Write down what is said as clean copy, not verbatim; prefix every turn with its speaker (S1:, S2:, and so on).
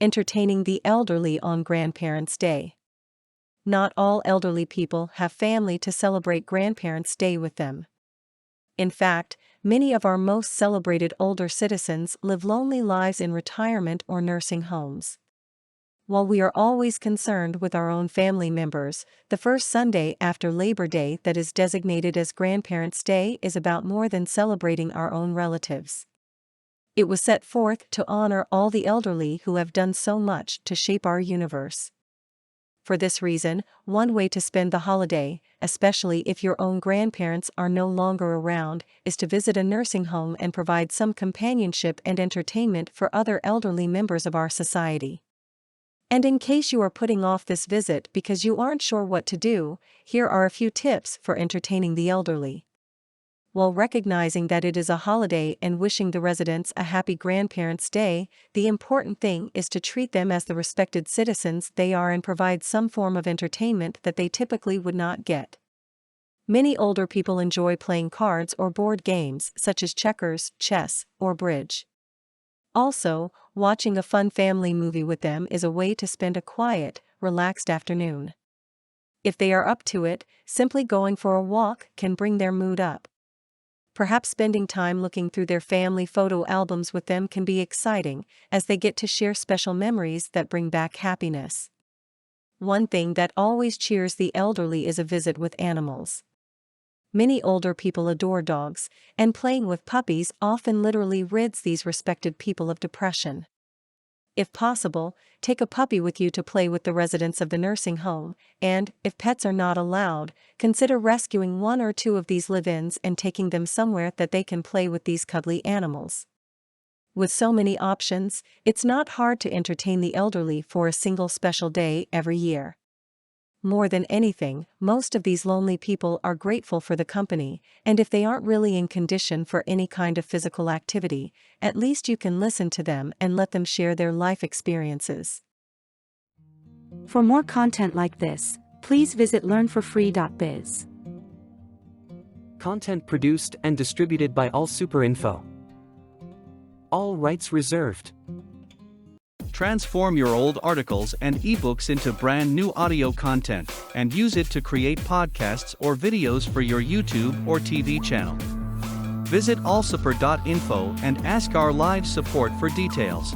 S1: Entertaining the elderly on Grandparents' Day. Not all elderly people have family to celebrate Grandparents' Day with them. In fact, many of our most celebrated older citizens live lonely lives in retirement or nursing homes. While we are always concerned with our own family members, the first Sunday after Labor Day that is designated as Grandparents' Day is about more than celebrating our own relatives. It was set forth to honor all the elderly who have done so much to shape our universe. For this reason, one way to spend the holiday, especially if your own grandparents are no longer around, is to visit a nursing home and provide some companionship and entertainment for other elderly members of our society. And in case you are putting off this visit because you aren't sure what to do, here are a few tips for entertaining the elderly. While recognizing that it is a holiday and wishing the residents a happy Grandparents' Day, the important thing is to treat them as the respected citizens they are and provide some form of entertainment that they typically would not get. Many older people enjoy playing cards or board games such as checkers, chess, or bridge. Also, watching a fun family movie with them is a way to spend a quiet, relaxed afternoon. If they are up to it, simply going for a walk can bring their mood up. Perhaps spending time looking through their family photo albums with them can be exciting, as they get to share special memories that bring back happiness. One thing that always cheers the elderly is a visit with animals. Many older people adore dogs, and playing with puppies often literally rids these respected people of depression. If possible, take a puppy with you to play with the residents of the nursing home, and, if pets are not allowed, consider rescuing one or two of these live-ins and taking them somewhere that they can play with these cuddly animals. With so many options, it's not hard to entertain the elderly for a single special day every year. More than anything, most of these lonely people are grateful for the company, and if they aren't really in condition for any kind of physical activity, at least you can listen to them and let them share their life experiences.
S2: For more content like this, please visit learnforfree.biz.
S3: Content produced and distributed by AllSuperInfo. All rights reserved.
S4: Transform your old articles and ebooks into brand new audio content and use it to create podcasts or videos for your YouTube or TV channel. Visit allsuper.info and ask our live support for details.